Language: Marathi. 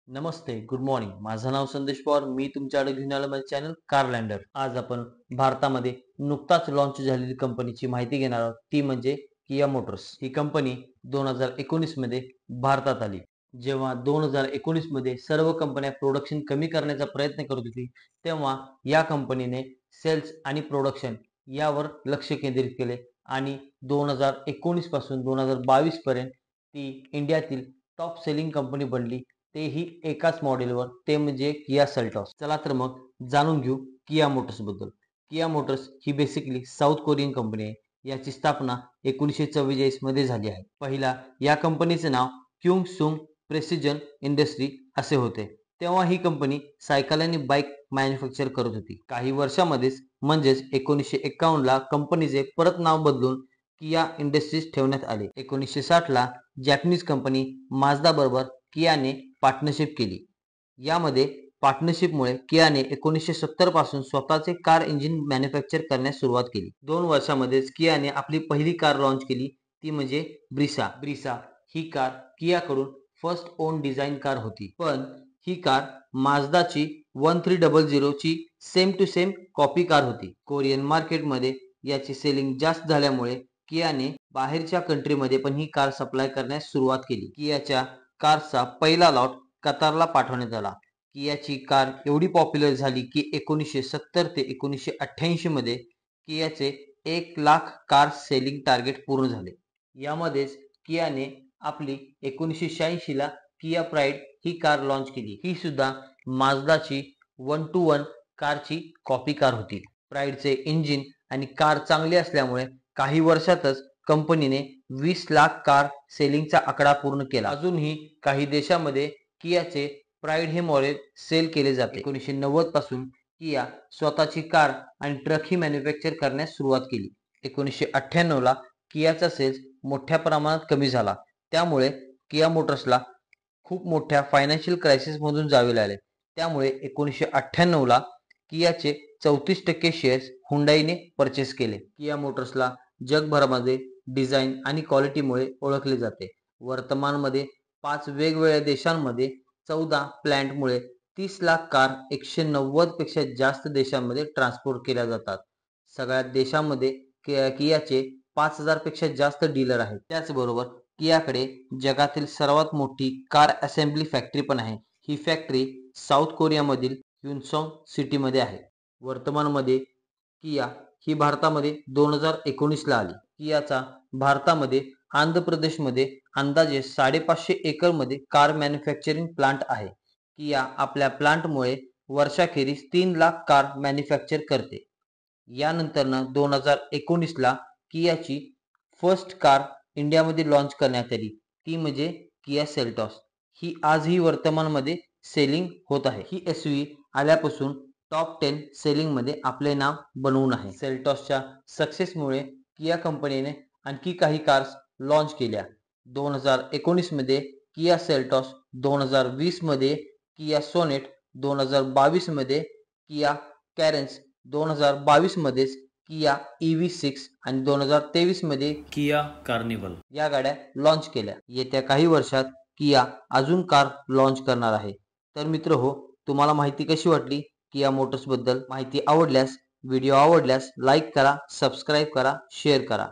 नमस्ते, गुड मॉर्निंग. माझं नाव संदेश पवार. मी तुमच्याकडे घेऊन आलो माझे चॅनल कारलँडर. आज आपण भारतामध्ये नुकताच लॉन्च झालेली कंपनीची माहिती घेणार आहोत. ती म्हणजे किया मोटर्स. ही कंपनी 2019 मध्ये भारतात आली. जेव्हा 2019 मध्ये सर्व कंपन्या प्रोडक्शन कमी करण्याचा प्रयत्न करत होती, तेव्हा या कंपनीने सेल्स आणि प्रोडक्शन यावर लक्ष केंद्रित केले आणि 2019 पासून 2022 पर्यंत ती इंडियातील टॉप सेलिंग कंपनी बनली. तेही एकाच मॉडेलवर, ते म्हणजे किया सेल्टॉस. चला तर मग जाणून घेऊ किया मोटर्स बद्दल. किया मोटर्स ही बेसिकली साऊथ कोरियन कंपनी आहे. याची स्थापना 1944 मध्ये झाली आहे. पहिला या कंपनीचे नाव क्युंग सुंग प्रेसिजन इंडस्ट्री असे होते. तेव्हा ही कंपनी सायकल आणि बाईक मॅन्युफॅक्चर करत होती. काही वर्षामध्येच म्हणजेच 1951 ला कंपनीचे परत नाव बदलून किया इंडस्ट्रीज ठेवण्यात आले. 1960 ला जॅपनीज कंपनी माझदा बरोबर कियाने पार्टनरशिप केली. यामध्ये पार्टनरशिपमुळे कियाने 1970 पासून स्वतःचे कार इंजिन मॅन्युफॅक्चर करण्यास सुरुवात केली. 2 वर्षांमध्येच कियाने आपली पहिली कार लॉन्च केली, ती म्हणजे ब्रिसा. ब्रिसा ही कार कियाकडून फर्स्ट ओन डिझाईन कार होती. पण ही कार माझदाची 1300 ची same to same copy car होती. कोरियन मार्केटमध्ये याची सेलिंग जास्त झाल्यामुळे कियाने बाहेरच्या कंट्रीमध्ये पण ही कार सप्लाय करण्यास सुरुवात केली. कियाच्या कारचा पहिला लॉट कतारला पाठवण्यात आला. कियाची कार एवढी पॉप्युलर झाली की 1970 ते 1988 मध्ये कियाचे 1 लाख कार सेलिंग टार्गेट पूर्ण झाले. यामध्येच कियाने आपली 1986 ला किया प्राइड ही कार लॉन्च केली. ही सुद्धा माझदाची 1-to-1 कारची कॉपी कार होती. प्राइडचे इंजिन आणि कार चांगली असल्यामुळे काही वर्षातच कंपनीने 20 लाख कार सेलिंगचा आकडा पूर्ण केला. अजूनही काही देशांमध्ये कियाचे प्राइड हे मॉडेल सेल केले जाते. 1990 पासून किया स्वतःची कार आणि ट्रक ही मॅन्युफॅक्चर करण्यास सुरुवात केली. 1998 ला कियाचा सेल्स मोठ्या प्रमाणात कमी झाला. त्यामुळे किया मोटर्सला खूप मोठ्या फायनान्शियल क्रायसिस मधून जावे लागले. त्यामुळे 1998 ला कियाचे 34% शेअर्स हुंडाईने परचेस केले. किया मोटर्सला जगभरामध्ये डिझाईन आणि क्वालिटीमुळे ओळखले जाते. वर्तमानमध्ये 5 वेगवेगळ्या देशांमध्ये 14 प्लांटमुळे 30 लाख कार 190 पेक्षा जास्त देशांमध्ये ट्रान्सपोर्ट केल्या जातात. सगळ्या देशांमध्ये कियाचे 5000 पेक्षा जास्त डीलर आहेत. त्याचबरोबर कियाकडे जगातील सर्वात मोठी कार असेंब्ली फॅक्टरी पण आहे. ही फॅक्टरी साऊथ कोरियामधील युनसॉंग सिटीमध्ये आहे. वर्तमानमध्ये किया ही भारतामध्ये 2019 ला आली. कियाचा भारतामध्ये आंध्र प्रदेशमध्ये अंदाजे 550 एकर मध्ये कार मॅन्युफॅक्चरिंग प्लांट आहे. किया आपल्या प्लांटमुळे वर्षाखेरीस 3 लाख कार मॅन्युफॅक्चर करते. यानंतर 2019 ला कियाची फर्स्ट कार इंडियामध्ये लॉन्च करण्यात आली, ती म्हणजे किया सेल्टॉस. ही आजही वर्तमानमध्ये सेलिंग होत आहे. ही एसयूव्ही आल्यापासून टॉप 10 सेलिंग मध्ये आपले नाव बनवून आहे. सेल्टॉसच्या सक्सेसमुळे किया कंपनीने आणखी काही कार्स लॉन्च केल्या. 2019 मध्ये किया सेल्टॉस, 2020 मध्ये किया सोनेट, 2022 मध्ये किया कॅरेन्स, 2022 मध्येच किया EV6 आणि 2023 मध्ये किया कार्निवल या गाड्या लॉन्च केल्या. येत्या काही वर्षात किया अजून कार लॉन्च करणार आहे. तर मित्र हो, तुम्हाला माहिती कशी वाटली किया मोटर्स बद्दल? माहिती आवडल्यास, व्हिडिओ आवडल्यास लाईक करा, सबस्क्राईब करा, शेअर करा.